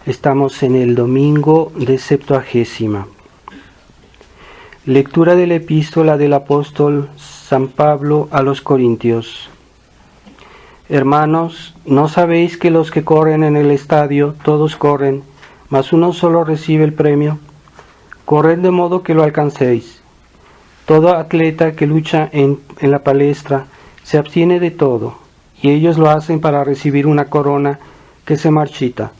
Estamos en el domingo de Septuagésima. Lectura de la epístola del apóstol San Pablo a los Corintios. Hermanos, ¿no sabéis que los que corren en el estadio, todos corren, mas uno solo recibe el premio? Corred de modo que lo alcancéis. Todo atleta que lucha en la palestra se abstiene de todo, y ellos lo hacen para recibir una corona que se marchita,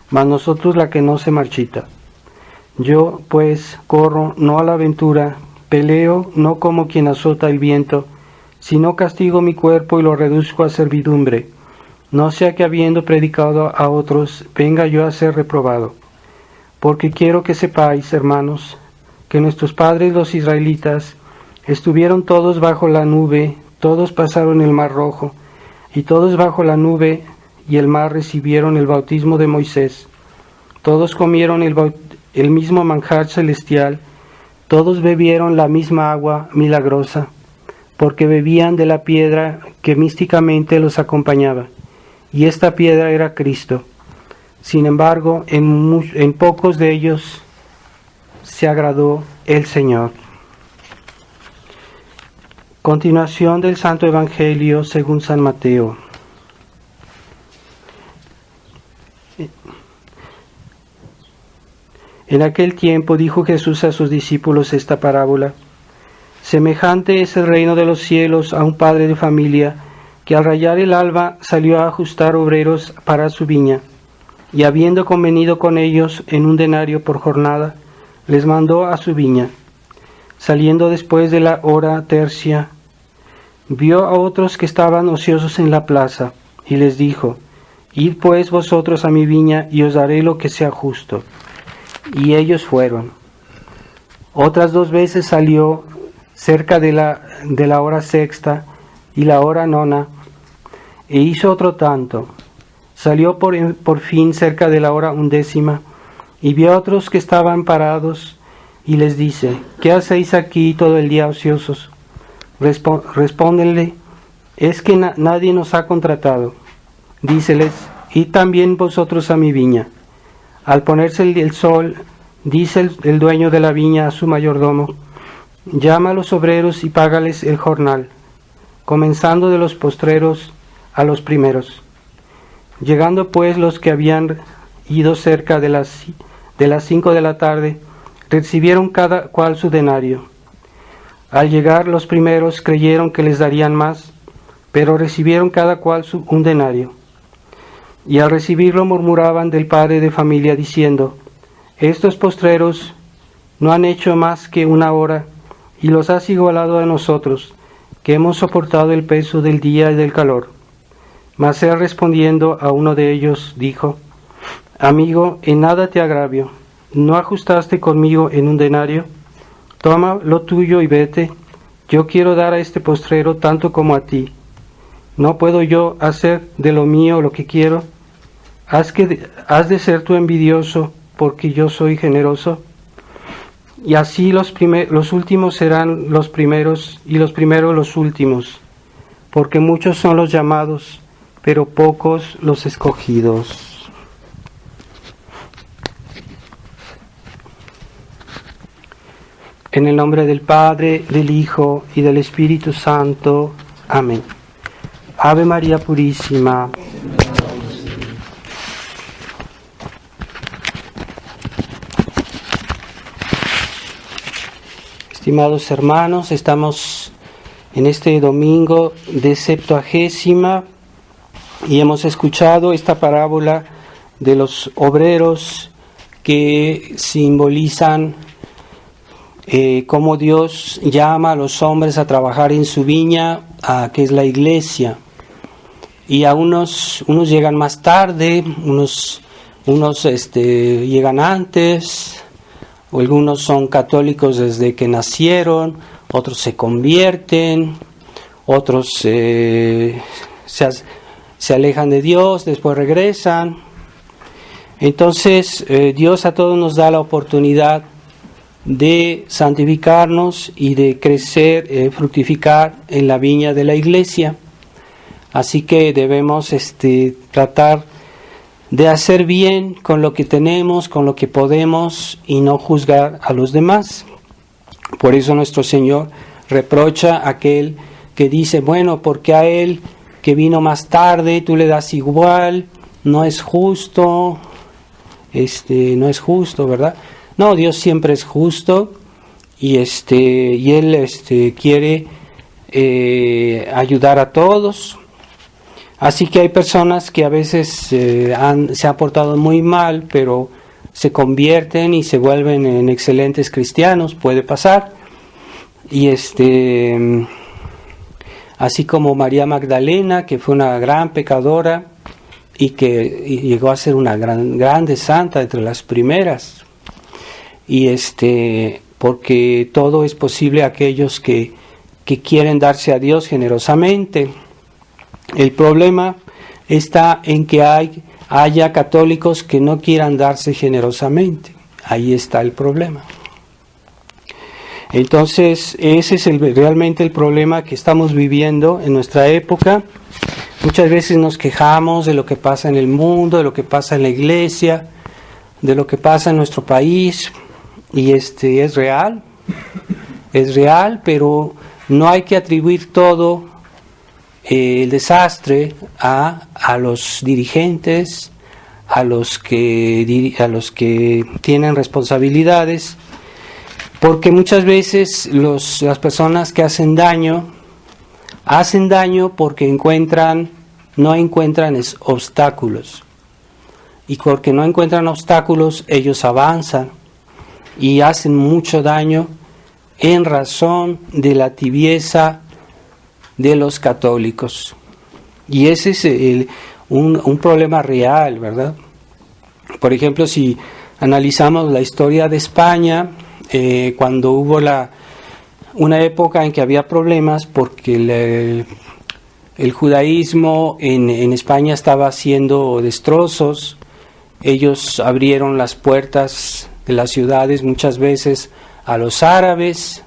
mas nosotros la que no se marchita. Yo, pues, corro no a la aventura, peleo no como quien azota el viento, sino castigo mi cuerpo y lo reduzco a servidumbre, no sea que habiendo predicado a otros, venga yo a ser reprobado. Porque quiero que sepáis, hermanos, que nuestros padres los israelitas estuvieron todos bajo la nube, todos pasaron el mar rojo, y todos bajo la nube y el mar recibieron el bautismo de Moisés. Todos comieron el mismo manjar celestial, todos bebieron la misma agua milagrosa, porque bebían de la piedra que místicamente los acompañaba, y esta piedra era Cristo. Sin embargo, en pocos de ellos se agradó el Señor. Continuación del Santo Evangelio según San Mateo. En aquel tiempo dijo Jesús a sus discípulos esta parábola: Semejante es el reino de los cielos a un padre de familia que al rayar el alba salió a ajustar obreros para su viña, y habiendo convenido con ellos en un denario por jornada, les mandó a su viña. Saliendo después de la hora tercia, vio a otros que estaban ociosos en la plaza, y les dijo: Id pues vosotros a mi viña, y os daré lo que sea justo. Y ellos fueron. Otras 2 veces salió cerca de la hora sexta y la hora nona, e hizo otro tanto. Salió por fin cerca de la hora 11, y vio a otros que estaban parados, y les dice: ¿Qué hacéis aquí todo el día ociosos? Respóndenle: es que nadie nos ha contratado. Díceles: id también vosotros a mi viña. Al ponerse el sol, dice el dueño de la viña a su mayordomo: llama a los obreros y págales el jornal, comenzando de los postreros a los primeros. Llegando pues los que habían ido cerca de las 5 de la tarde, recibieron cada cual su denario. Al llegar los primeros creyeron que les darían más, pero recibieron cada cual un denario. Y al recibirlo murmuraban del padre de familia diciendo: estos postreros no han hecho más que 1 hora, y los has igualado a nosotros, que hemos soportado el peso del día y del calor. Mas él respondiendo a uno de ellos dijo: amigo, en nada te agravio, ¿no ajustaste conmigo en un denario? Toma lo tuyo y vete. Yo quiero dar a este postrero tanto como a ti. ¿No puedo yo hacer de lo mío lo que quiero? ¿Has de ser tú envidioso porque yo soy generoso? Y así los últimos serán los primeros, y los primeros los últimos, porque muchos son los llamados, pero pocos los escogidos. En el nombre del Padre, del Hijo y del Espíritu Santo. Amén. Ave María Purísima. Estimados hermanos, estamos en este domingo de Septuagésima y hemos escuchado esta parábola de los obreros que simbolizan cómo Dios llama a los hombres a trabajar en su viña, que es la iglesia. Y a unos llegan más tarde, unos llegan antes, o algunos son católicos desde que nacieron, otros se convierten, otros se alejan de Dios, después regresan. Entonces Dios a todos nos da la oportunidad de santificarnos y de crecer, fructificar en la viña de la iglesia. Así que debemos tratar de hacer bien con lo que tenemos, con lo que podemos y no juzgar a los demás. Por eso nuestro Señor reprocha a aquel que dice, bueno, porque a él que vino más tarde tú le das igual, no es justo, no es justo, ¿verdad? No, Dios siempre es justo y él quiere ayudar a todos. Así que hay personas que a veces se han portado muy mal, pero se convierten y se vuelven en excelentes cristianos, puede pasar. Y así como María Magdalena, que fue una gran pecadora y que llegó a ser una grande santa entre las primeras. Y porque todo es posible a aquellos que quieren darse a Dios generosamente. El problema está en que haya católicos que no quieran darse generosamente. Ahí está el problema. Entonces, ese es realmente el problema que estamos viviendo en nuestra época. Muchas veces nos quejamos de lo que pasa en el mundo, de lo que pasa en la iglesia, de lo que pasa en nuestro país, y es real, pero no hay que atribuir todo el desastre a los dirigentes, a los que tienen responsabilidades, porque muchas veces las personas que hacen daño porque no encuentran obstáculos, y porque no encuentran obstáculos ellos avanzan y hacen mucho daño en razón de la tibieza de los católicos. Y ese es un problema real, ¿verdad? Por ejemplo, si analizamos la historia de España, cuando hubo una época en que había problemas porque el judaísmo en España estaba haciendo destrozos, ellos abrieron las puertas de las ciudades muchas veces a los árabes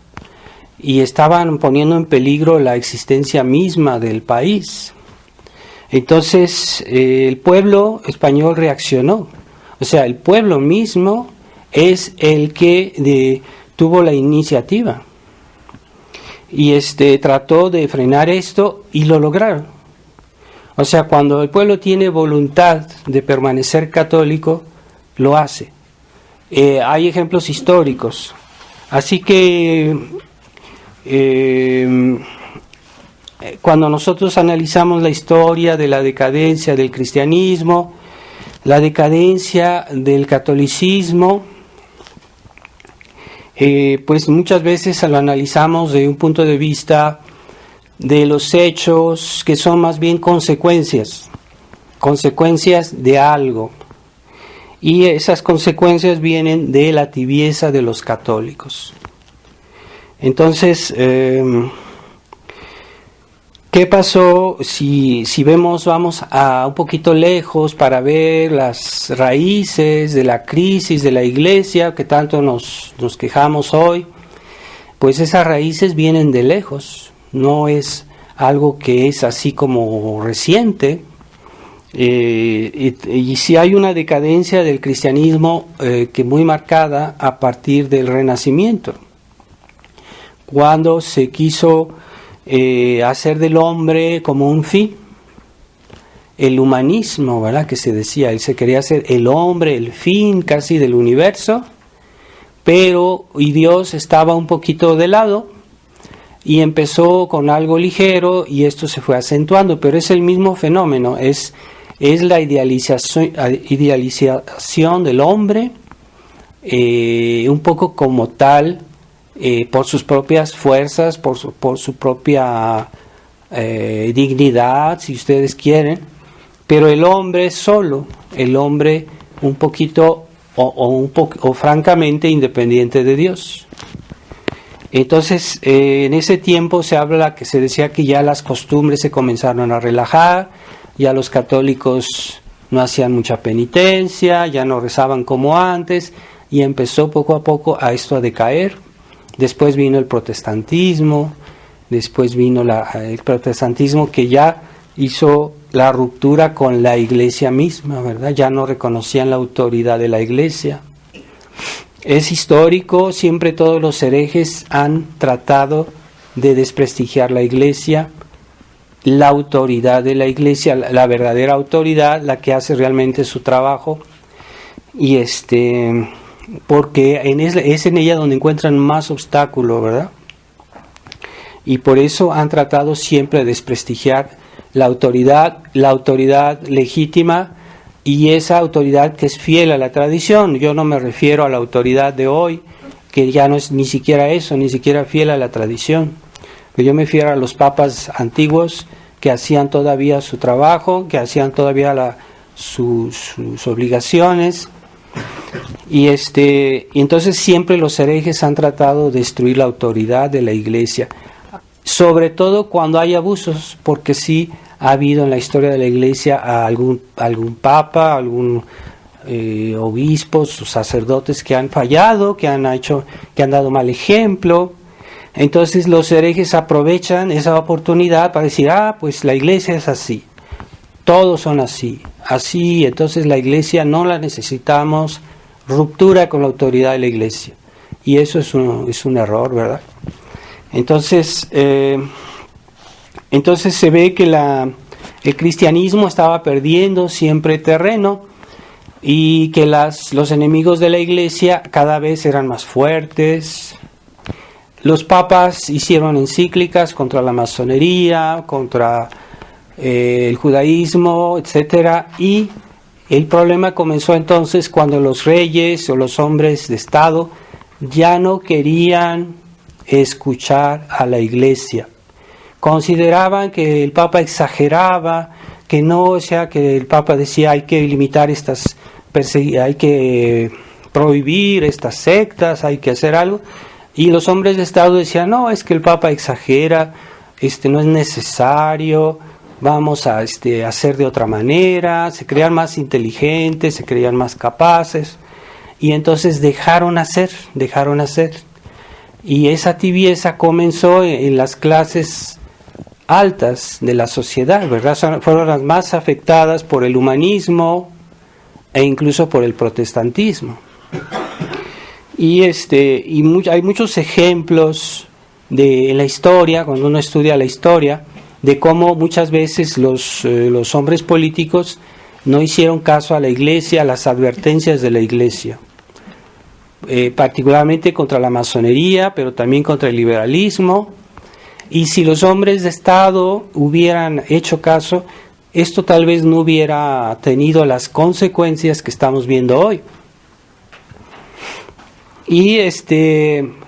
y estaban poniendo en peligro la existencia misma del país. Entonces el pueblo español reaccionó, o sea, el pueblo mismo es el que tuvo la iniciativa y trató de frenar esto y lo lograron. O sea, cuando el pueblo tiene voluntad de permanecer católico, lo hace. Hay ejemplos históricos. Así que cuando nosotros analizamos la historia de la decadencia del cristianismo, la decadencia del catolicismo, pues muchas veces lo analizamos desde un punto de vista de los hechos que son más bien consecuencias de algo, y esas consecuencias vienen de la tibieza de los católicos. Entonces, ¿qué pasó si vamos a un poquito lejos para ver las raíces de la crisis de la iglesia que tanto nos quejamos hoy? Pues esas raíces vienen de lejos, no es algo que es así como reciente. Y si hay una decadencia del cristianismo que muy marcada a partir del Renacimiento, cuando se quiso hacer del hombre como un fin, el humanismo, ¿verdad? Que se decía, él se quería hacer el hombre, el fin casi del universo, y Dios estaba un poquito de lado y empezó con algo ligero y esto se fue acentuando, pero es el mismo fenómeno, es la idealización del hombre, un poco como tal, por sus propias fuerzas, por su propia dignidad, si ustedes quieren, pero el hombre solo, el hombre un poquito o francamente independiente de Dios. Entonces, en ese tiempo se decía que ya las costumbres se comenzaron a relajar, ya los católicos no hacían mucha penitencia, ya no rezaban como antes, y empezó poco a poco a decaer. Después vino el protestantismo, el protestantismo que ya hizo la ruptura con la iglesia misma, ¿verdad? Ya no reconocían la autoridad de la iglesia. Es histórico, siempre todos los herejes han tratado de desprestigiar la iglesia, la autoridad de la iglesia, la verdadera autoridad, la que hace realmente su trabajo, y porque es en ella donde encuentran más obstáculos, ¿verdad? Y por eso han tratado siempre de desprestigiar la autoridad legítima, y esa autoridad que es fiel a la tradición. Yo no me refiero a la autoridad de hoy, que ya no es ni siquiera eso, ni siquiera fiel a la tradición. Yo me refiero a los papas antiguos que hacían todavía su trabajo, que hacían todavía sus obligaciones. Y entonces siempre los herejes han tratado de destruir la autoridad de la iglesia, sobre todo cuando hay abusos, porque sí ha habido en la historia de la iglesia a algún papa, algún obispos o sacerdotes que han fallado, que han dado mal ejemplo. Entonces los herejes aprovechan esa oportunidad para decir, pues la iglesia es así, todos son así, entonces la iglesia no la necesitamos, ruptura con la autoridad de la iglesia. Y eso es un error, ¿verdad? Entonces se ve que el cristianismo estaba perdiendo siempre terreno, y que los enemigos de la iglesia cada vez eran más fuertes. Los papas hicieron encíclicas contra la masonería, contra el judaísmo, etcétera, y el problema comenzó entonces cuando los reyes o los hombres de Estado ya no querían escuchar a la iglesia. Consideraban que el Papa exageraba, que el Papa decía hay que limitar hay que prohibir estas sectas, hay que hacer algo, y los hombres de Estado decían, no, es que el Papa exagera, no es necesario, vamos a hacer de otra manera. Se creían más inteligentes, se creían más capaces, y entonces dejaron hacer, y esa tibieza comenzó en las clases altas de la sociedad, ¿verdad? Fueron las más afectadas por el humanismo e incluso por el protestantismo. Y hay muchos ejemplos en la historia, cuando uno estudia la historia, de cómo muchas veces los hombres políticos no hicieron caso a la iglesia, a las advertencias de la iglesia, particularmente contra la masonería, pero también contra el liberalismo. Y si los hombres de Estado hubieran hecho caso, esto tal vez no hubiera tenido las consecuencias que estamos viendo hoy. Y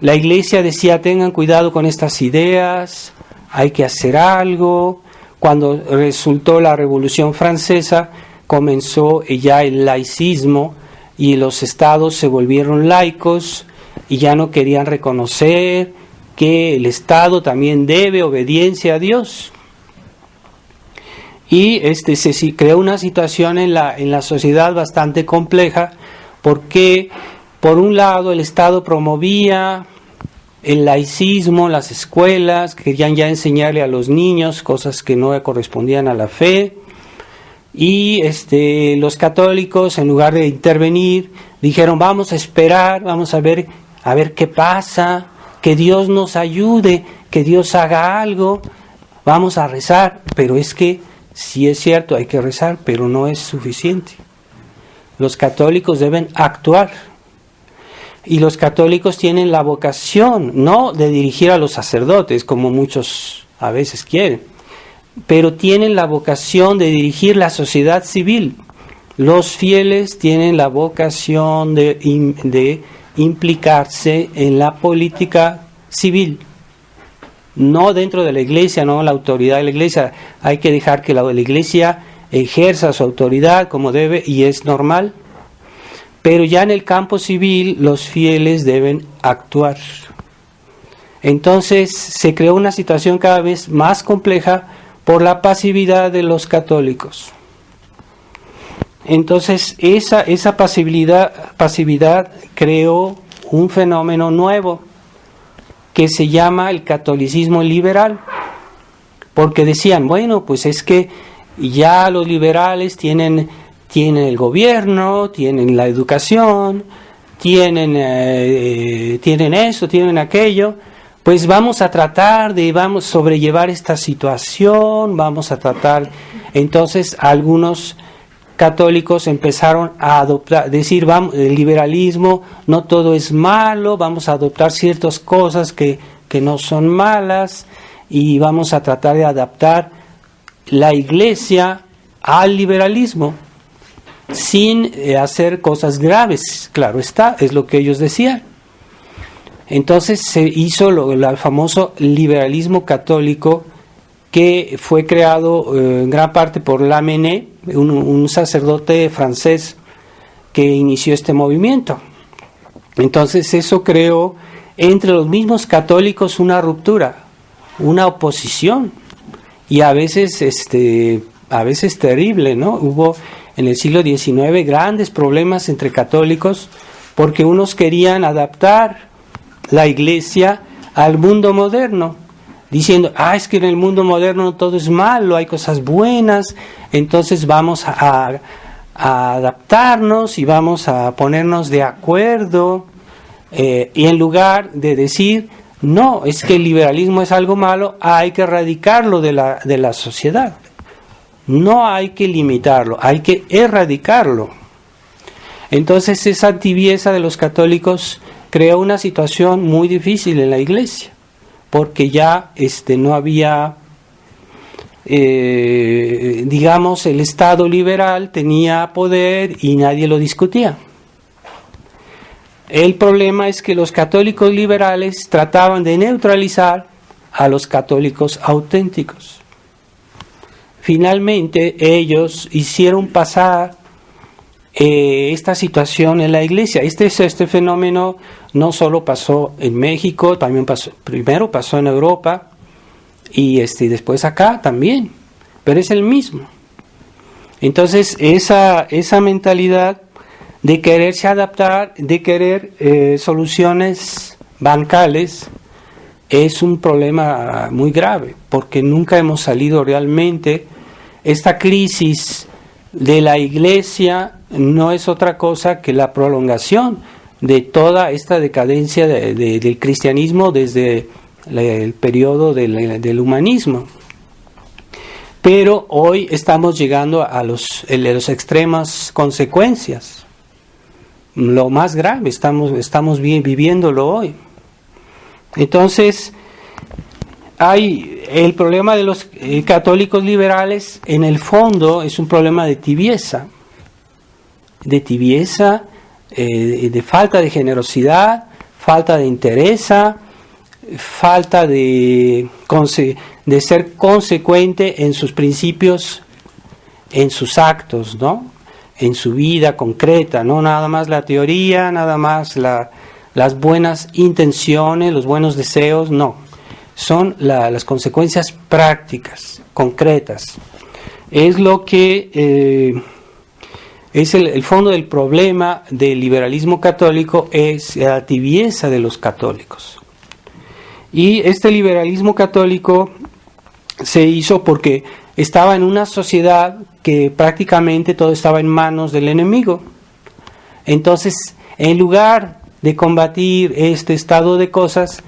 la iglesia decía, tengan cuidado con estas ideas, hay que hacer algo. Cuando resultó la Revolución Francesa, comenzó ya el laicismo, y los estados se volvieron laicos y ya no querían reconocer que el Estado también debe obediencia a Dios. Y se creó una situación en la sociedad bastante compleja, porque por un lado el Estado promovía el laicismo, las escuelas querían ya enseñarle a los niños cosas que no correspondían a la fe, y los católicos, en lugar de intervenir, dijeron, vamos a esperar, vamos a ver qué pasa, que Dios nos ayude, que Dios haga algo, vamos a rezar. Pero es que sí es cierto, hay que rezar, pero no es suficiente. Los católicos deben actuar, y los católicos tienen la vocación no de dirigir a los sacerdotes, como muchos a veces quieren, pero tienen la vocación de dirigir la sociedad civil. Los fieles tienen la vocación de implicarse en la política civil, no dentro de la iglesia, no la autoridad de la iglesia. Hay que dejar que la iglesia ejerza su autoridad como debe, y es normal, pero ya en el campo civil los fieles deben actuar. Entonces se creó una situación cada vez más compleja por la pasividad de los católicos. Entonces esa pasividad creó un fenómeno nuevo que se llama el catolicismo liberal, porque decían, bueno, pues es que Ya los liberales tienen el gobierno, tienen la educación, tienen esto, tienen aquello. Pues vamos a tratar de sobrellevar esta situación, vamos a tratar. Entonces algunos católicos empezaron a adoptar, decir, vamos, el liberalismo, no todo es malo, vamos a adoptar ciertas cosas que no son malas y vamos a tratar de adaptar la iglesia al liberalismo sin hacer cosas graves. Claro está, es lo que ellos decían. Entonces se hizo el famoso liberalismo católico, que fue creado en gran parte por Lamennais, un sacerdote francés que inició este movimiento. Entonces eso creó entre los mismos católicos una ruptura, una oposición, y a veces terrible, ¿no? Hubo en el siglo XIX grandes problemas entre católicos porque unos querían adaptar la iglesia al mundo moderno, diciendo, es que en el mundo moderno todo es malo, hay cosas buenas, entonces vamos a adaptarnos y vamos a ponernos de acuerdo, y en lugar de decir, no, es que el liberalismo es algo malo, hay que erradicarlo de la sociedad. No hay que limitarlo, hay que erradicarlo. Entonces esa tibieza de los católicos creó una situación muy difícil en la iglesia, porque ya no había, digamos, el Estado liberal tenía poder y nadie lo discutía. El problema es que los católicos liberales trataban de neutralizar a los católicos auténticos. Finalmente ellos hicieron pasar esta situación en la iglesia. Este fenómeno no solo pasó en México, también primero pasó en Europa y después acá también, pero es el mismo. Entonces esa mentalidad de quererse adaptar, de querer soluciones bancales, es un problema muy grave, porque nunca hemos salido realmente. Esta crisis de la iglesia no es otra cosa que la prolongación de toda esta decadencia del cristianismo desde el periodo del humanismo. Pero hoy estamos llegando a los extremas consecuencias. Lo más grave, estamos viviéndolo hoy. Entonces, hay el problema de los católicos liberales, en el fondo es un problema de tibieza, de falta de generosidad, falta de interés, falta de ser consecuente en sus principios, en sus actos, ¿no? En su vida concreta, no nada más la teoría, nada más las buenas intenciones, los buenos deseos, no. Son las consecuencias prácticas, concretas. Es lo que es el fondo del problema del liberalismo católico, es la tibieza de los católicos. Y este liberalismo católico se hizo porque estaba en una sociedad que prácticamente todo estaba en manos del enemigo. Entonces, en lugar de combatir este estado de cosas,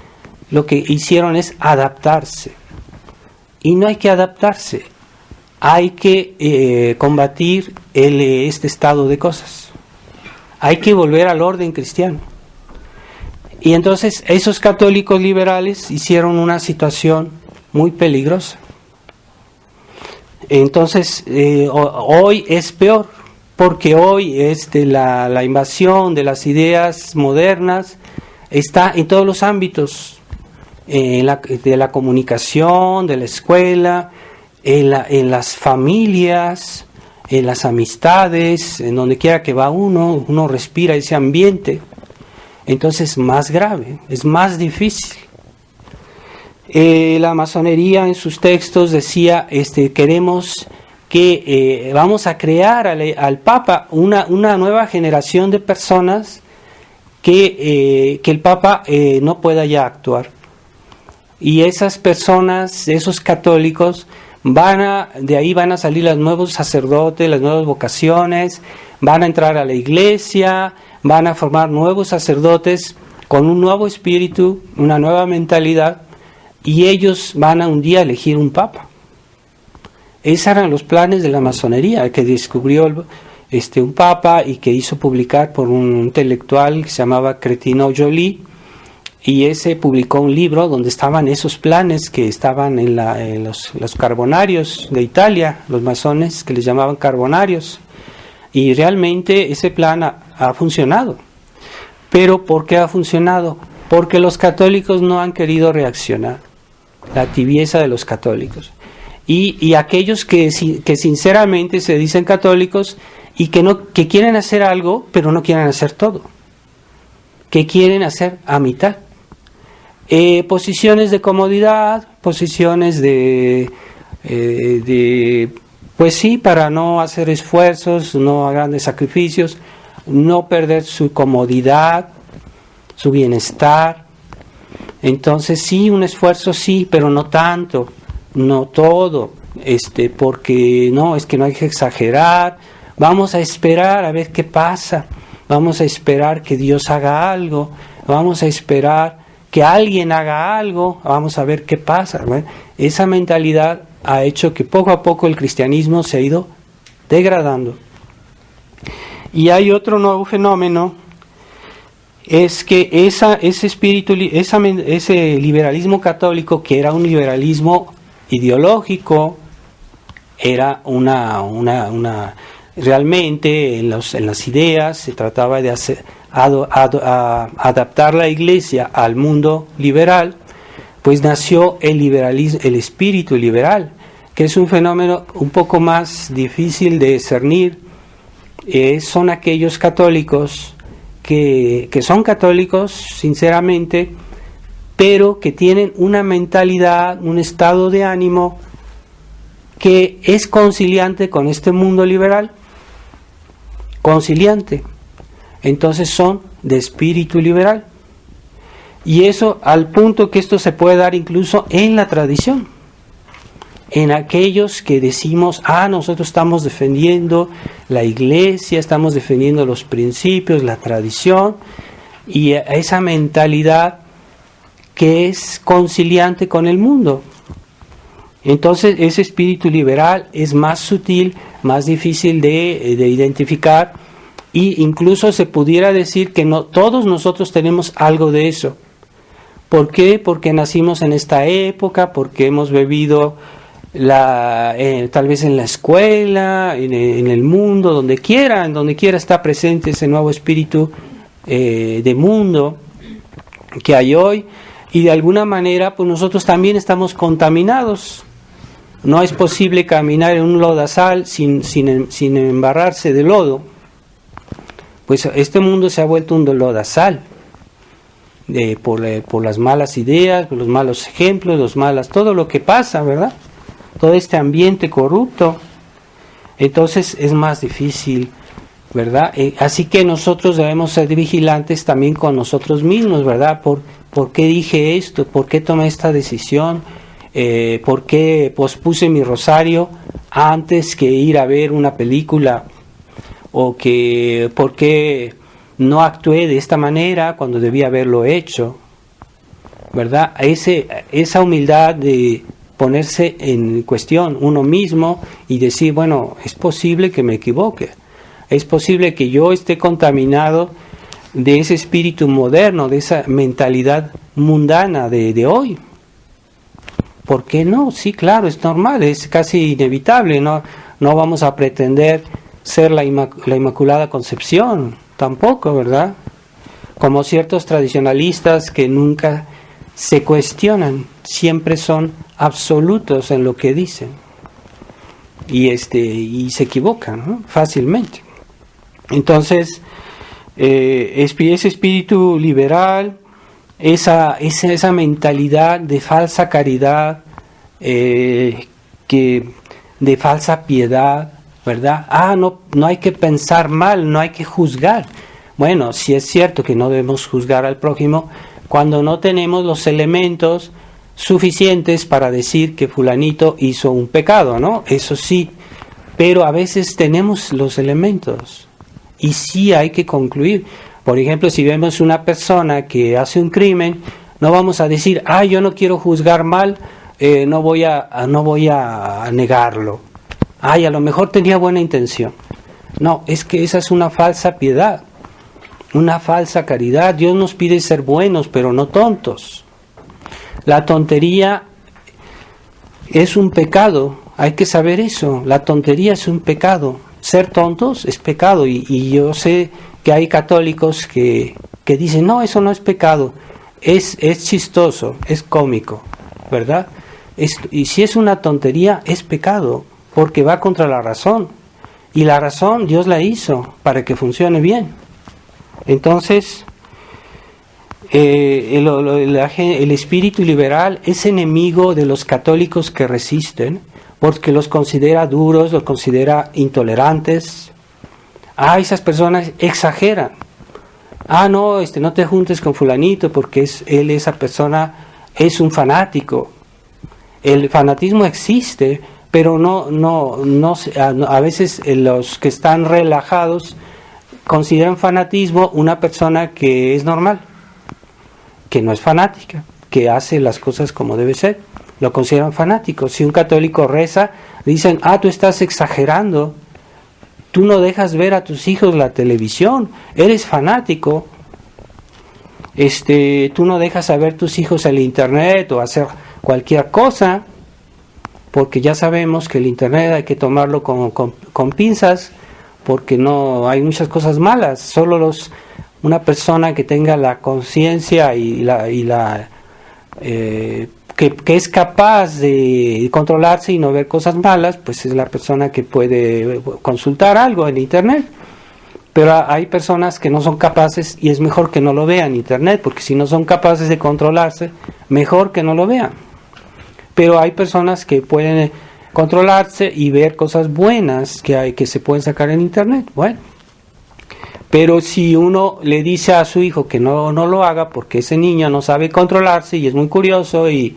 lo que hicieron es adaptarse. Y no hay que adaptarse, hay que combatir este estado de cosas. Hay que volver al orden cristiano. Y entonces esos católicos liberales hicieron una situación muy peligrosa. Entonces hoy es peor, porque hoy la invasión de las ideas modernas está en todos los ámbitos, de la comunicación, de la escuela, en las familias, en las amistades, en donde quiera que va uno respira ese ambiente. Entonces es más grave, es más difícil. La masonería en sus textos decía, queremos que vamos a crear al Papa una nueva generación de personas que el Papa no pueda ya actuar. Y esas personas, esos católicos, De ahí van a salir los nuevos sacerdotes, las nuevas vocaciones, van a entrar a la iglesia, van a formar nuevos sacerdotes con un nuevo espíritu, una nueva mentalidad, y ellos van a un día elegir un papa. Esos eran los planes de la masonería, que descubrió un papa y que hizo publicar por un intelectual que se llamaba Cretino Joly, y ese publicó un libro donde estaban esos planes que estaban en los carbonarios de Italia, los masones que les llamaban carbonarios, y realmente ese plan ha funcionado. Pero ¿por qué ha funcionado? Porque los católicos no han querido reaccionar, la tibieza de los católicos. Y aquellos que sinceramente se dicen católicos y que quieren hacer algo, pero no quieren hacer todo, que quieren hacer a mitad. Posiciones de comodidad, posiciones pues sí, para no hacer esfuerzos, no grandes sacrificios, no perder su comodidad, su bienestar. Entonces sí, un esfuerzo sí, pero no tanto, no todo, porque no, es que no hay que exagerar. Vamos a esperar a ver qué pasa, vamos a esperar que Dios haga algo, vamos a esperar que alguien haga algo, vamos a ver qué pasa. Bueno, esa mentalidad ha hecho que poco a poco el cristianismo se ha ido degradando. Y hay otro nuevo fenómeno, es que ese liberalismo católico, que era un liberalismo ideológico, era realmente en las ideas se trataba de adaptar la iglesia al mundo liberal, pues nació el espíritu liberal, que es un fenómeno un poco más difícil de discernir. Son aquellos católicos que son católicos sinceramente, pero que tienen una mentalidad, un estado de ánimo que es conciliante con este mundo liberal, conciliante. Entonces son de espíritu liberal. Y eso al punto que esto se puede dar incluso en la tradición. En aquellos que decimos, nosotros estamos defendiendo la iglesia, estamos defendiendo los principios, la tradición, y esa mentalidad que es conciliante con el mundo. Entonces ese espíritu liberal es más sutil, más difícil de identificar, y incluso se pudiera decir que no todos nosotros tenemos algo de eso. ¿Por qué? Porque nacimos en esta época, porque hemos vivido tal vez en la escuela, en el mundo, donde quiera está presente ese nuevo espíritu de mundo que hay hoy, y de alguna manera pues nosotros también estamos contaminados. No es posible caminar en un lodazal sin embarrarse de lodo. Pues este mundo se ha vuelto un lodazal por las malas ideas, por los malos ejemplos, todo lo que pasa, ¿verdad? Todo este ambiente corrupto. Entonces es más difícil, ¿verdad? Así que nosotros debemos ser vigilantes también con nosotros mismos, ¿verdad? ¿Por qué dije esto? ¿Por qué tomé esta decisión? ¿Por qué pospuse mi rosario antes que ir a ver una película? ¿O por qué no actué de esta manera cuando debía haberlo hecho? ¿Verdad? Esa humildad de ponerse en cuestión uno mismo y decir, bueno, es posible que me equivoque, es posible que yo esté contaminado de ese espíritu moderno, de esa mentalidad mundana de hoy. ¿Por qué no? Sí, claro, es normal, es casi inevitable, no vamos a pretender ser la Inmaculada Concepción, tampoco, ¿verdad? Como ciertos tradicionalistas que nunca se cuestionan, siempre son absolutos en lo que dicen y se equivocan, ¿no? Fácilmente. Entonces ese espíritu liberal, esa mentalidad de falsa caridad, de falsa piedad, ¿verdad? No hay que pensar mal, no hay que juzgar. Bueno, sí es cierto que no debemos juzgar al prójimo cuando no tenemos los elementos suficientes para decir que fulanito hizo un pecado, ¿no? Eso sí, pero a veces tenemos los elementos y sí hay que concluir. Por ejemplo, si vemos una persona que hace un crimen, no vamos a decir, yo no quiero juzgar mal, no voy a negarlo. A lo mejor tenía buena intención. No, es que esa es una falsa piedad, una falsa caridad. Dios nos pide ser buenos, pero no tontos. La tontería es un pecado, hay que saber eso. La tontería es un pecado. Ser tontos es pecado. Y yo sé que hay católicos que dicen, no, eso no es pecado. Es chistoso, es cómico, ¿verdad? Y si es una tontería, es pecado, porque va contra la razón. Y la razón Dios la hizo para que funcione bien. Entonces, el espíritu liberal es enemigo de los católicos que resisten, porque los considera duros, los considera intolerantes. Esas personas exageran. No, no te juntes con fulanito porque esa persona es un fanático. El fanatismo existe, pero a veces los que están relajados consideran fanatismo una persona que es normal, que no es fanática, que hace las cosas como debe ser. Lo consideran fanático. Si un católico reza, dicen, tú estás exagerando, tú no dejas ver a tus hijos la televisión, eres fanático, tú no dejas a ver tus hijos el internet o hacer cualquier cosa, porque ya sabemos que el internet hay que tomarlo con pinzas, porque no hay muchas cosas malas. Solo una persona que tenga la conciencia que es capaz de controlarse y no ver cosas malas, pues es la persona que puede consultar algo en internet. Pero hay personas que no son capaces y es mejor que no lo vean en internet, porque si no son capaces de controlarse, mejor que no lo vean. Pero hay personas que pueden controlarse y ver cosas buenas que se pueden sacar en internet. Bueno, pero si uno le dice a su hijo que no lo haga porque ese niño no sabe controlarse y es muy curioso, y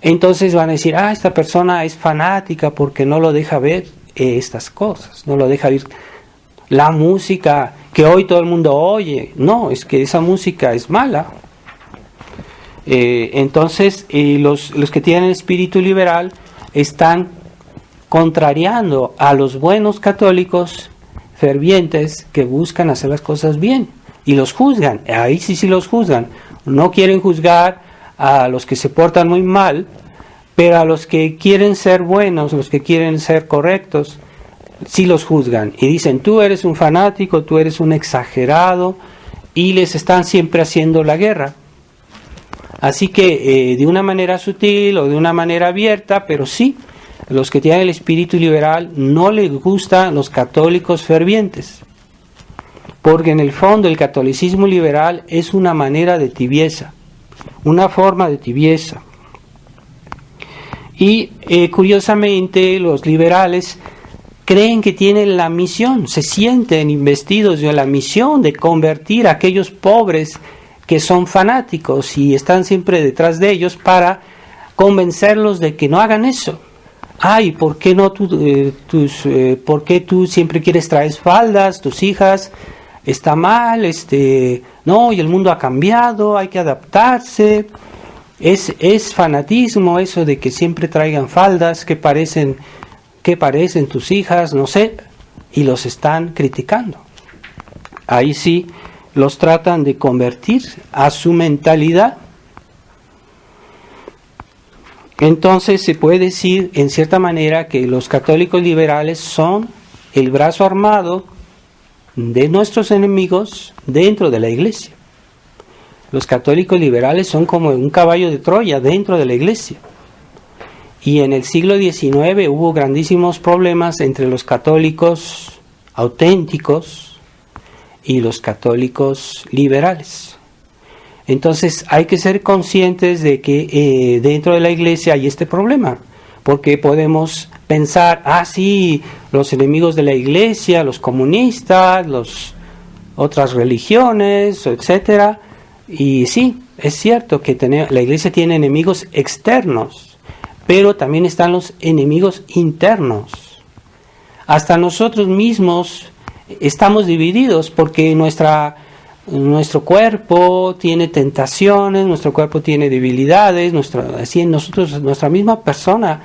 entonces van a decir, esta persona es fanática porque no lo deja ver estas cosas, no lo deja ver la música que hoy todo el mundo oye. No, es que esa música es mala. Entonces los que tienen espíritu liberal están contrariando a los buenos católicos fervientes que buscan hacer las cosas bien y los juzgan. Ahí sí los juzgan. No quieren juzgar a los que se portan muy mal, pero a los que quieren ser buenos, los que quieren ser correctos, sí los juzgan y dicen, tú eres un fanático, tú eres un exagerado, y les están siempre haciendo la guerra. Así que de una manera sutil o de una manera abierta, pero sí, los que tienen el espíritu liberal no les gustan los católicos fervientes, porque en el fondo el catolicismo liberal es una manera de tibieza, una forma de tibieza. Y curiosamente los liberales creen que tienen la misión, se sienten investidos de la misión de convertir a aquellos pobres que son fanáticos y están siempre detrás de ellos para convencerlos de que no hagan eso. ¿Por qué no por qué tú siempre quieres traer faldas, tus hijas? Está mal, no, y el mundo ha cambiado, hay que adaptarse. Es fanatismo eso de que siempre traigan faldas que parecen tus hijas, no sé, y los están criticando. Ahí sí los tratan de convertir a su mentalidad. Entonces se puede decir en cierta manera que los católicos liberales son el brazo armado de nuestros enemigos dentro de la iglesia. Los católicos liberales son como un caballo de Troya dentro de la iglesia. Y en el siglo XIX hubo grandísimos problemas entre los católicos auténticos y los católicos liberales. Entonces hay que ser conscientes de que dentro de la iglesia hay este problema, porque podemos pensar, sí, los enemigos de la iglesia, los comunistas, otras religiones, etcétera, Y sí, es cierto que la iglesia tiene enemigos externos, pero también están los enemigos internos. Hasta nosotros mismos estamos divididos porque nuestro cuerpo tiene tentaciones, nuestro cuerpo tiene debilidades, nuestra misma persona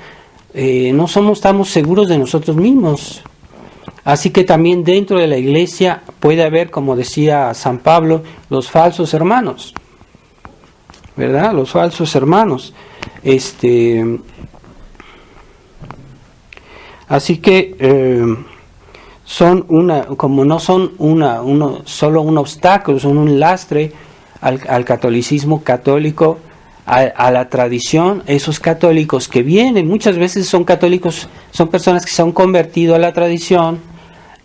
no estamos seguros de nosotros mismos. Así que también dentro de la iglesia puede haber, como decía San Pablo, los falsos hermanos, ¿verdad? Los falsos hermanos. Así que como no son solo un obstáculo, son un lastre al catolicismo católico, a la tradición. Esos católicos que vienen, muchas veces son católicos, son personas que se han convertido a la tradición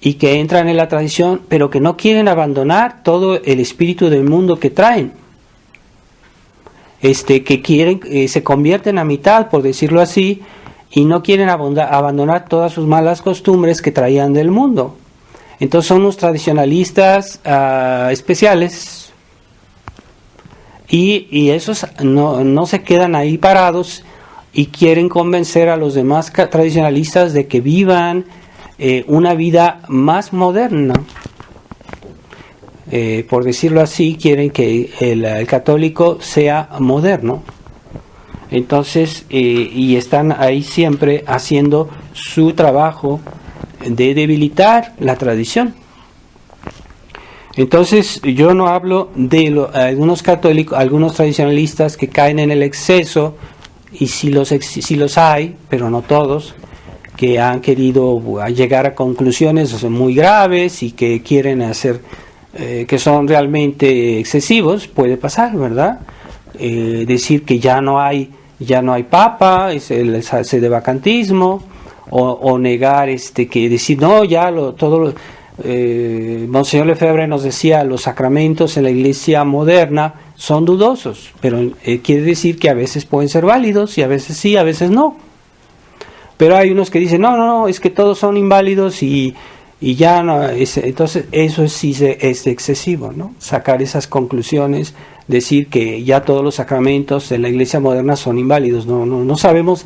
y que entran en la tradición, pero que no quieren abandonar todo el espíritu del mundo que traen. Que quieren, se convierten a mitad, por decirlo así, y no quieren abandonar todas sus malas costumbres que traían del mundo. Entonces son unos tradicionalistas especiales, y esos no se quedan ahí parados y quieren convencer a los demás tradicionalistas de que vivan una vida más moderna. Por decirlo así, quieren que el católico sea moderno. Entonces, y están ahí siempre haciendo su trabajo de debilitar la tradición. Entonces, yo no hablo de algunos católicos, algunos tradicionalistas que caen en el exceso, y sí los hay, pero no todos, que han querido llegar a conclusiones muy graves y que quieren hacer, que son realmente excesivos. Puede pasar, ¿verdad? Decir que ya no hay papa, es el sedevacantismo, o negar que decir no, ya Monseñor Lefebvre nos decía, los sacramentos en la iglesia moderna son dudosos, pero quiere decir que a veces pueden ser válidos y a veces sí, a veces no. Pero hay unos que dicen no, es que todos son inválidos y ya no. Entonces eso sí es excesivo, ¿no? Sacar esas conclusiones, decir que ya todos los sacramentos en la iglesia moderna son inválidos. No sabemos,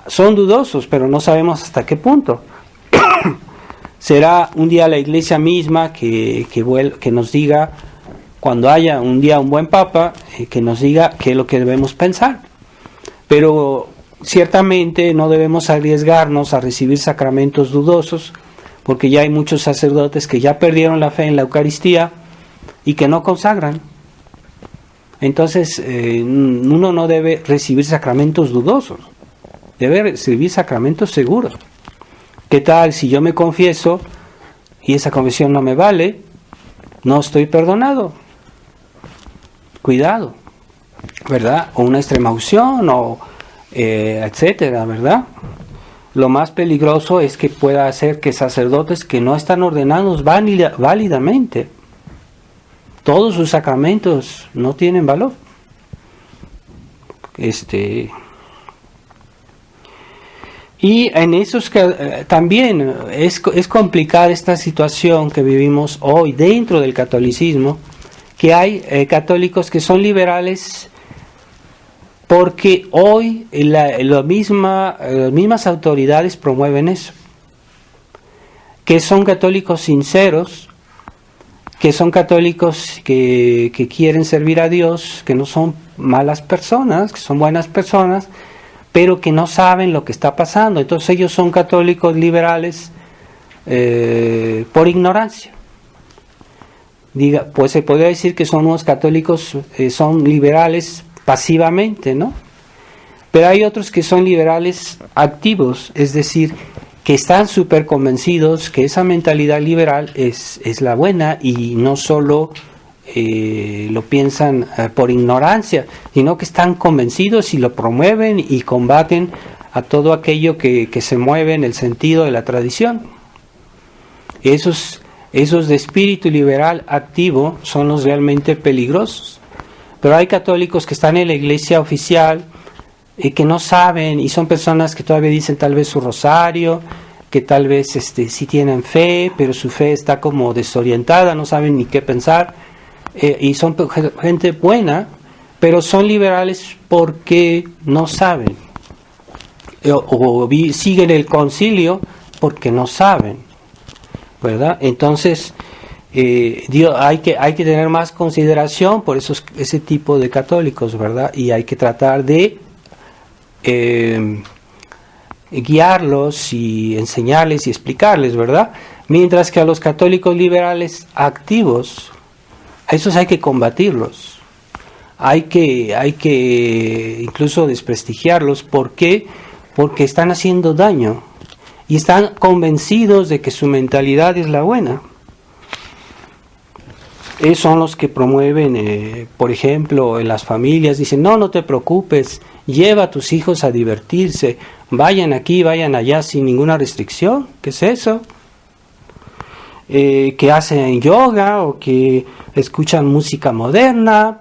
son dudosos, pero no sabemos hasta qué punto. Será un día la iglesia misma que nos diga, cuando haya un día un buen papa, que nos diga qué es lo que debemos pensar. Pero ciertamente no debemos arriesgarnos a recibir sacramentos dudosos, porque ya hay muchos sacerdotes que ya perdieron la fe en la Eucaristía y que no consagran. Entonces uno no debe recibir sacramentos dudosos, debe recibir sacramentos seguros. ¿Qué tal si yo me confieso y esa confesión no me vale? No estoy perdonado. Cuidado, ¿verdad? O una extremaunción, etcétera, ¿verdad? Lo más peligroso es que pueda hacer que sacerdotes que no están ordenados válidamente, todos sus sacramentos no tienen valor. Y en esos también es complicada esta situación que vivimos hoy dentro del catolicismo, que hay católicos que son liberales porque hoy las mismas autoridades promueven eso, que son católicos sinceros, que son católicos que quieren servir a Dios, que no son malas personas, que son buenas personas, pero que no saben lo que está pasando. Entonces ellos son católicos liberales por ignorancia. Pues se podría decir que son unos católicos, son liberales pasivamente, ¿no? Pero hay otros que son liberales activos, es decir, que están súper convencidos que esa mentalidad liberal es la buena, y no solo lo piensan por ignorancia, sino que están convencidos y lo promueven y combaten a todo aquello que se mueve en el sentido de la tradición. Esos de espíritu liberal activo son los realmente peligrosos. Pero hay católicos que están en la iglesia oficial y que no saben, y son personas que todavía dicen tal vez su rosario, que tal vez sí tienen fe, pero su fe está como desorientada, no saben ni qué pensar. y son gente buena, pero son liberales porque no saben, siguen el concilio porque no saben, ¿verdad? Entonces, hay que tener más consideración por ese tipo de católicos, ¿verdad? Y hay que tratar de guiarlos y enseñarles y explicarles, ¿verdad? Mientras que a los católicos liberales activos, a esos hay que combatirlos, hay que incluso desprestigiarlos. ¿Por qué? Porque están haciendo daño y están convencidos de que su mentalidad es la buena. Son los que promueven, por ejemplo, en las familias, dicen, no te preocupes, lleva a tus hijos a divertirse, vayan aquí, vayan allá sin ninguna restricción. ¿Qué es eso? Que hacen yoga o que escuchan música moderna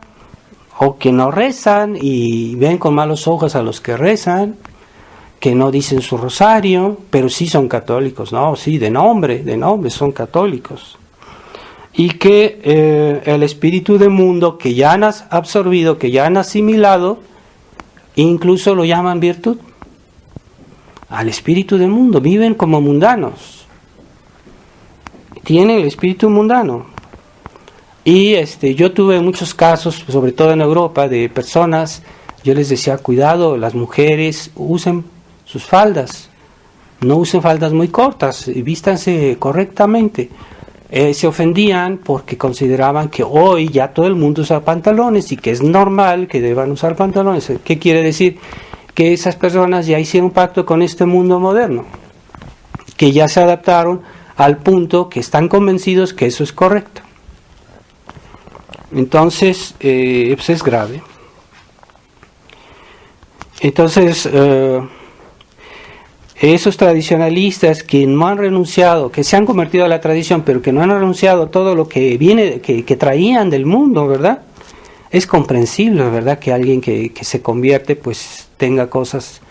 o que no rezan y ven con malos ojos a los que rezan, que no dicen su rosario, pero sí son católicos, no, sí, de nombre son católicos. Y que el espíritu del mundo que ya han absorbido, que ya han asimilado, incluso lo llaman virtud. Al espíritu del mundo, viven como mundanos, tienen el espíritu mundano. Y yo tuve muchos casos, sobre todo en Europa, de personas, yo les decía, cuidado, las mujeres usen sus faldas, no usen faldas muy cortas, vístanse correctamente. Se ofendían porque consideraban que hoy ya todo el mundo usa pantalones y que es normal que deban usar pantalones. ¿Qué quiere decir? Que esas personas ya hicieron un pacto con este mundo moderno, que ya se adaptaron al punto que están convencidos que eso es correcto. Entonces, pues es grave. Entonces, esos tradicionalistas que no han renunciado, que se han convertido a la tradición, pero que no han renunciado a todo lo que viene, que traían del mundo, ¿verdad? Es comprensible, ¿verdad? Que alguien que se convierte, pues tenga cosas.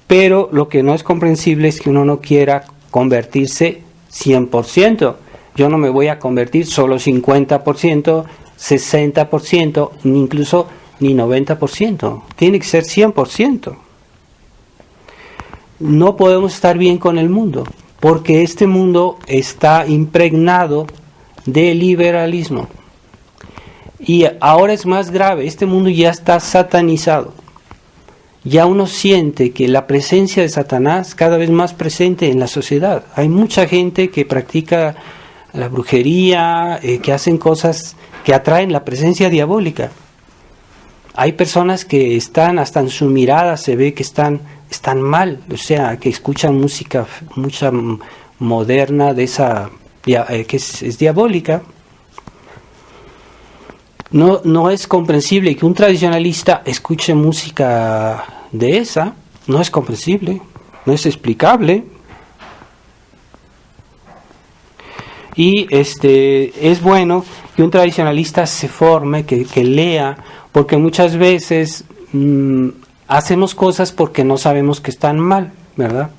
Pero lo que no es comprensible es que uno no quiera convertirse 100%. Yo no me voy a convertir solo 50%, 60%, ni incluso ni 90%. Tiene que ser 100%. No podemos estar bien con el mundo, porque este mundo está impregnado de liberalismo. Y ahora es más grave, este mundo ya está satanizado. Ya uno siente que la presencia de Satanás cada vez más presente en la sociedad. Hay mucha gente que practica la brujería, que hacen cosas que atraen la presencia diabólica. Hay personas que están, hasta en su mirada se ve que están mal, o sea, que escuchan mucha moderna de esa que es diabólica. No es comprensible que un tradicionalista escuche música de esa, no es comprensible, no es explicable. Y es bueno que un tradicionalista se forme, que lea, porque muchas veces hacemos cosas porque no sabemos que están mal, ¿verdad?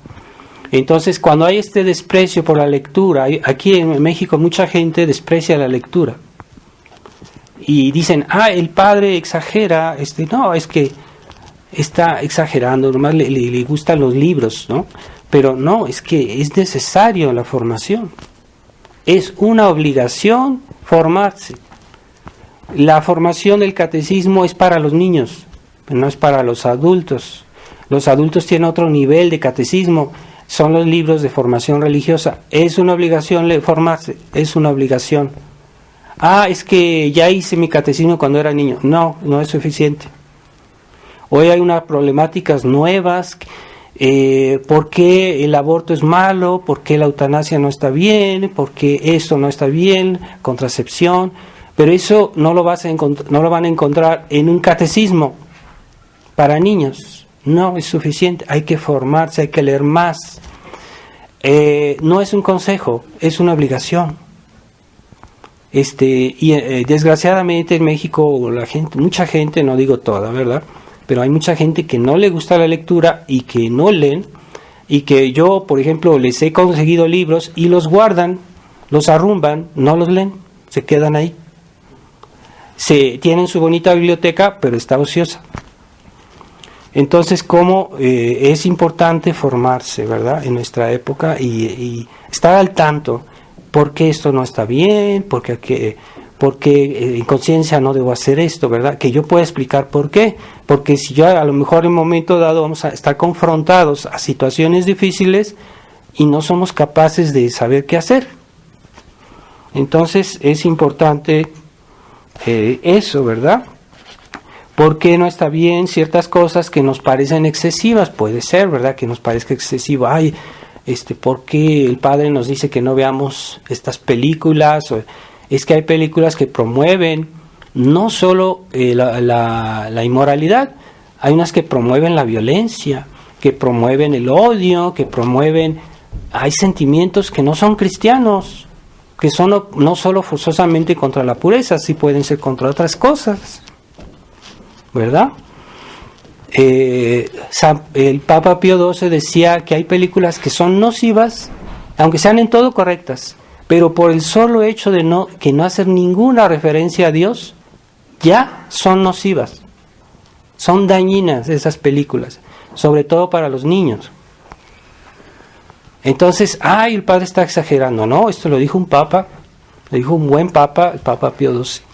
Entonces, cuando hay este desprecio por la lectura, aquí en México mucha gente desprecia la lectura. Y dicen, el padre exagera, no, es que está exagerando, nomás le gustan los libros, ¿no? Pero no, es que es necesario la formación. Es una obligación formarse. La formación del catecismo es para los niños, no es para los adultos. Los adultos tienen otro nivel de catecismo, son los libros de formación religiosa. Es una obligación formarse, es una obligación. Es que ya hice mi catecismo cuando era niño. No es suficiente. Hoy hay unas problemáticas nuevas. ¿Por qué el aborto es malo? ¿Por qué la eutanasia no está bien? ¿Por qué esto no está bien? Contracepción. Pero eso no lo van a encontrar en un catecismo para niños. No es suficiente. Hay que formarse, hay que leer más. No es un consejo, es una obligación. Desgraciadamente en México mucha gente, no digo toda, ¿verdad? Pero hay mucha gente que no le gusta la lectura y que no leen, y que yo, por ejemplo, les he conseguido libros y los guardan, los arrumban, no los leen, se quedan ahí. tienen su bonita biblioteca, pero está ociosa. Entonces, cómo es importante formarse, ¿verdad?, en nuestra época y estar al tanto. ¿Por qué esto no está bien? ¿Por qué en conciencia no debo hacer esto, verdad? Que yo pueda explicar por qué. Porque si yo a lo mejor en un momento dado vamos a estar confrontados a situaciones difíciles y no somos capaces de saber qué hacer. Entonces es importante eso, ¿verdad? Porque no está bien ciertas cosas que nos parecen excesivas. Puede ser, ¿verdad?, que nos parezca excesivo. Ay, ¿por qué el Padre nos dice que no veamos estas películas? Es que hay películas que promueven no solo la inmoralidad, hay unas que promueven la violencia, que promueven el odio, que promueven... Hay sentimientos que no son cristianos, que son no solo forzosamente contra la pureza, sí pueden ser contra otras cosas, ¿verdad? El Papa Pío XII decía que hay películas que son nocivas, aunque sean en todo correctas, pero por el solo hecho de no hacer ninguna referencia a Dios, ya son nocivas, son dañinas esas películas, sobre todo para los niños. Entonces, el Padre está exagerando. No, esto lo dijo un Papa, lo dijo un buen Papa, el Papa Pío XII.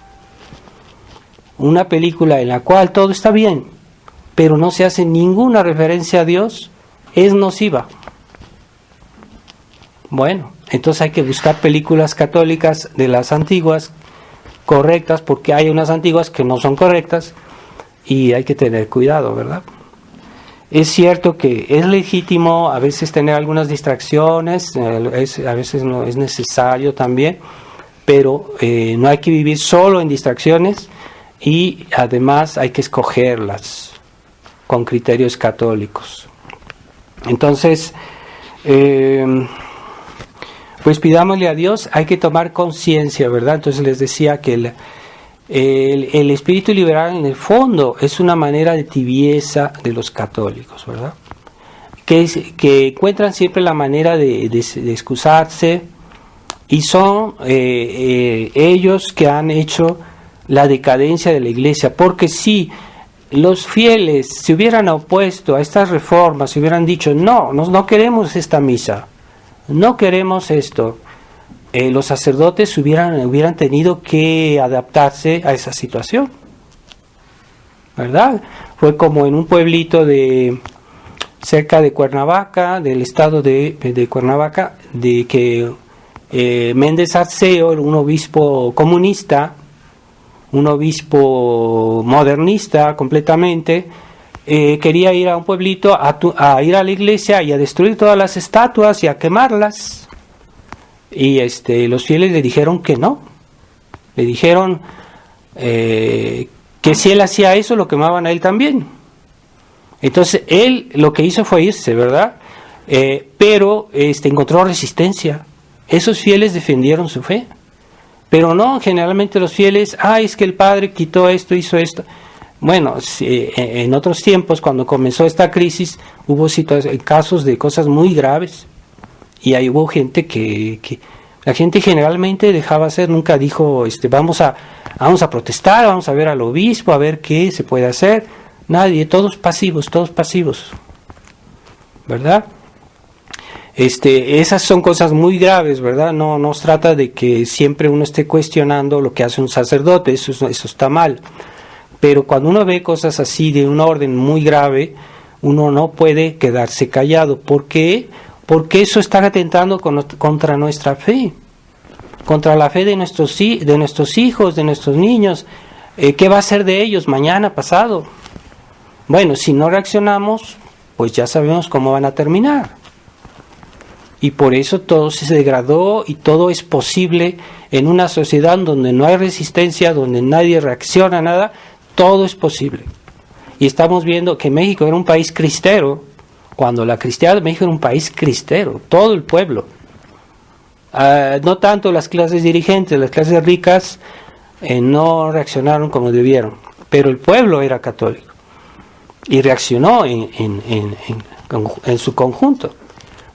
Una película en la cual todo está bien, pero no se hace ninguna referencia a Dios, es nociva. Bueno, entonces hay que buscar películas católicas de las antiguas, correctas, porque hay unas antiguas que no son correctas y hay que tener cuidado, ¿verdad? Es cierto que es legítimo a veces tener algunas distracciones, a veces no es necesario también, pero no hay que vivir solo en distracciones y además hay que escogerlas con criterios católicos. Entonces, pues pidámosle a Dios, hay que tomar conciencia, ¿verdad? Entonces les decía que el espíritu liberal en el fondo es una manera de tibieza de los católicos, ¿verdad? Que encuentran siempre la manera de excusarse y son ellos que han hecho la decadencia de la Iglesia, porque si los fieles se hubieran opuesto a estas reformas, se hubieran dicho no queremos esta misa, no queremos esto, los sacerdotes hubieran tenido que adaptarse a esa situación, ¿verdad? Fue como en un pueblito cerca de Cuernavaca, del estado de Cuernavaca, de que Méndez Arceo, un obispo comunista, un obispo modernista completamente, quería ir a un pueblito a ir a la iglesia y a destruir todas las estatuas y a quemarlas. Y los fieles le dijeron que no. Le dijeron que si él hacía eso, lo quemaban a él también. Entonces él lo que hizo fue irse, ¿verdad? Pero encontró resistencia. Esos fieles defendieron su fe. Pero no, generalmente los fieles, es que el Padre quitó esto, hizo esto. Bueno, en otros tiempos, cuando comenzó esta crisis, hubo casos de cosas muy graves. Y ahí hubo gente que la gente generalmente dejaba hacer, nunca dijo, vamos a protestar, vamos a ver al obispo, a ver qué se puede hacer. Nadie, todos pasivos, ¿verdad? Esas son cosas muy graves, ¿verdad? No nos trata de que siempre uno esté cuestionando lo que hace un sacerdote, eso está mal. Pero cuando uno ve cosas así de un orden muy grave, uno no puede quedarse callado. ¿Por qué? Porque eso está atentando contra nuestra fe, contra la fe de nuestros hijos, de nuestros niños. ¿Qué va a ser de ellos mañana, pasado? Bueno, si no reaccionamos, pues ya sabemos cómo van a terminar. Y por eso todo se degradó y todo es posible en una sociedad donde no hay resistencia, donde nadie reacciona a nada, todo es posible. Y estamos viendo que México era un país cristero, cuando la cristiandad de México era un país cristero, todo el pueblo. No tanto las clases dirigentes, las clases ricas no reaccionaron como debieron, pero el pueblo era católico y reaccionó en su conjunto.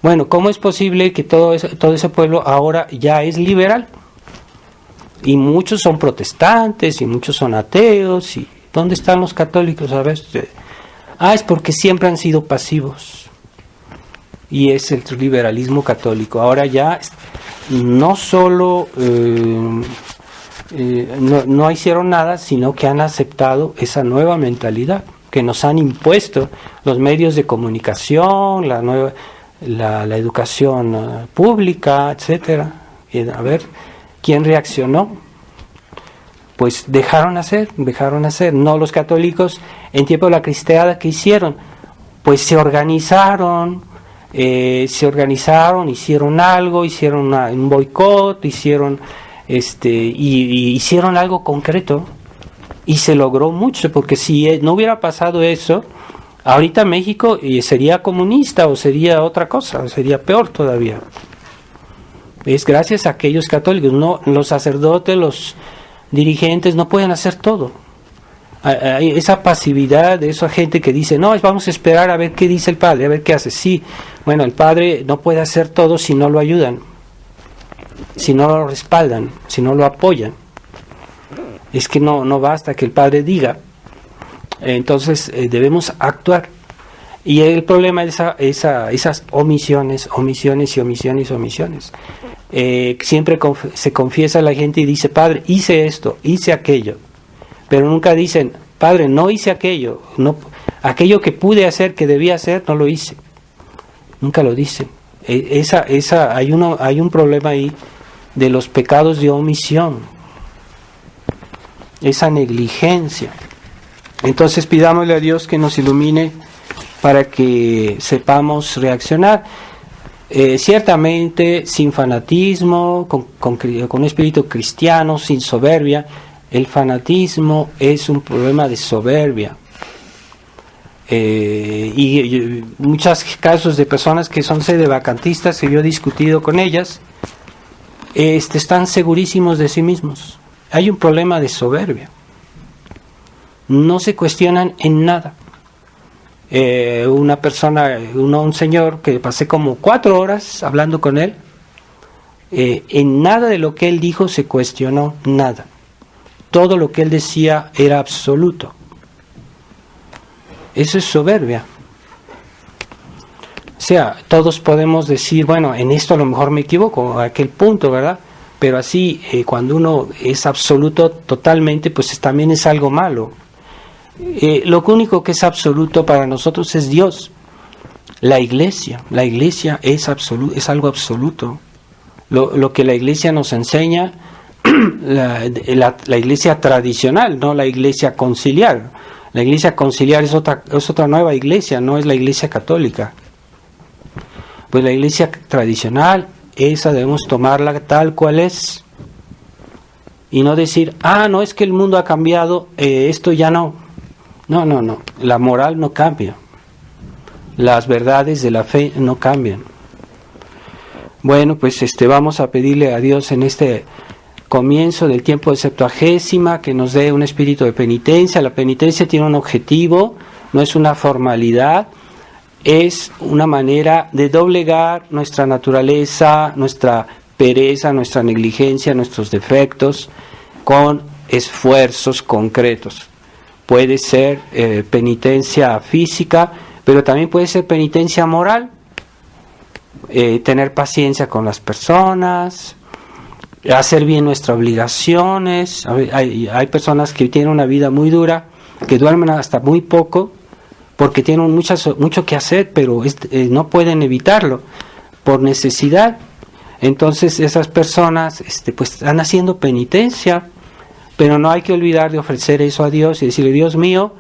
Bueno, ¿cómo es posible que todo ese pueblo ahora ya es liberal? Y muchos son protestantes y muchos son ateos. ¿Y dónde están los católicos? A ver, es porque siempre han sido pasivos. Y es el liberalismo católico. Ahora ya no solo no hicieron nada, sino que han aceptado esa nueva mentalidad que nos han impuesto los medios de comunicación, la educación pública, etcétera. Y a ver, ¿quién reaccionó? Pues dejaron hacer. No, los católicos en tiempo de la cristiada, ¿qué hicieron? Pues se organizaron, hicieron algo, hicieron un boicot, hicieron hicieron algo concreto y se logró mucho, porque si no hubiera pasado eso, ahorita México sería comunista o sería otra cosa, o sería peor todavía. Es gracias a aquellos católicos. No, los sacerdotes, los dirigentes no pueden hacer todo. Hay esa pasividad de esa gente que dice, no, vamos a esperar a ver qué dice el padre, a ver qué hace. Sí, bueno, el padre no puede hacer todo si no lo ayudan, si no lo respaldan, si no lo apoyan. Es que no basta que el padre diga. Entonces debemos actuar. Y el problema es esas omisiones. Siempre se confiesa a la gente y dice, padre, hice esto, hice aquello. Pero nunca dicen, padre, no hice aquello. Aquello que pude hacer, que debía hacer, no lo hice. Nunca lo dicen. Hay un problema ahí de los pecados de omisión. Esa negligencia. Entonces pidámosle a Dios que nos ilumine para que sepamos reaccionar. Ciertamente sin fanatismo, con espíritu cristiano, sin soberbia. El fanatismo es un problema de soberbia. Y muchos casos de personas que son sedevacantistas, que yo he discutido con ellas, están segurísimos de sí mismos. Hay un problema de soberbia. No se cuestionan en nada. Un señor que pasé como 4 horas hablando con él, en nada de lo que él dijo se cuestionó, nada. Todo lo que él decía era absoluto. Eso es soberbia. O sea, todos podemos decir, bueno, en esto a lo mejor me equivoco, a aquel punto, ¿verdad? Pero así, cuando uno es absoluto totalmente, pues también es algo malo. Lo único que es absoluto para nosotros es Dios. La iglesia es algo absoluto. Lo que la iglesia nos enseña, la iglesia tradicional, no la iglesia conciliar. La iglesia conciliar es otra nueva iglesia, no es la iglesia católica. Pues la iglesia tradicional, esa debemos tomarla tal cual es. Y no decir, no, es que el mundo ha cambiado, esto ya no. No. La moral no cambia. Las verdades de la fe no cambian. Bueno, pues vamos a pedirle a Dios en este comienzo del tiempo de Septuagésima que nos dé un espíritu de penitencia. La penitencia tiene un objetivo, no es una formalidad, es una manera de doblegar nuestra naturaleza, nuestra pereza, nuestra negligencia, nuestros defectos, con esfuerzos concretos. Puede ser penitencia física, pero también puede ser penitencia moral, tener paciencia con las personas, hacer bien nuestras obligaciones. Hay personas que tienen una vida muy dura, que duermen hasta muy poco, porque tienen mucho que hacer, pero no pueden evitarlo por necesidad. Entonces esas personas pues están haciendo penitencia, pero no hay que olvidar de ofrecer eso a Dios y decirle, Dios mío,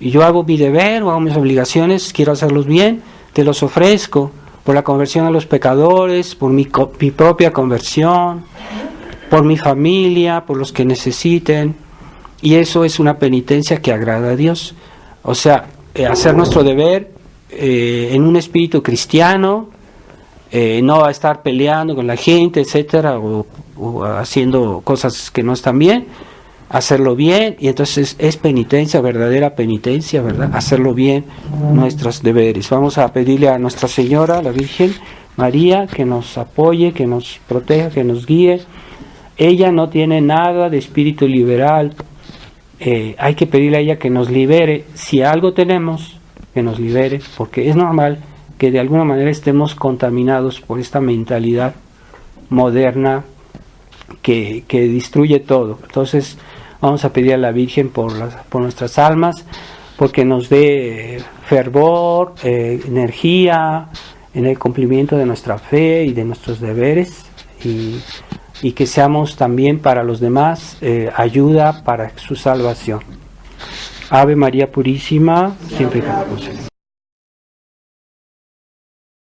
yo hago mi deber, hago mis obligaciones, quiero hacerlos bien, te los ofrezco por la conversión a los pecadores, por mi propia conversión, por mi familia, por los que necesiten. Y eso es una penitencia que agrada a Dios. O sea, hacer nuestro deber en un espíritu cristiano, no a estar peleando con la gente, etcétera, o haciendo cosas que no están bien, hacerlo bien. Y entonces es penitencia, verdadera penitencia, ¿verdad? Hacerlo bien, nuestros deberes. Vamos a pedirle a Nuestra Señora, la Virgen María, que nos apoye, que nos proteja, que nos guíe ella no tiene nada de espíritu liberal. Hay que pedirle a ella que nos libere. Si algo tenemos, que nos libere, porque es normal que de alguna manera estemos contaminados por esta mentalidad moderna que destruye todo. Entonces vamos a pedir a la Virgen por nuestras almas, porque nos dé fervor, energía en el cumplimiento de nuestra fe y de nuestros deberes, y que seamos también para los demás ayuda para su salvación. Ave María Purísima, siempre y cuando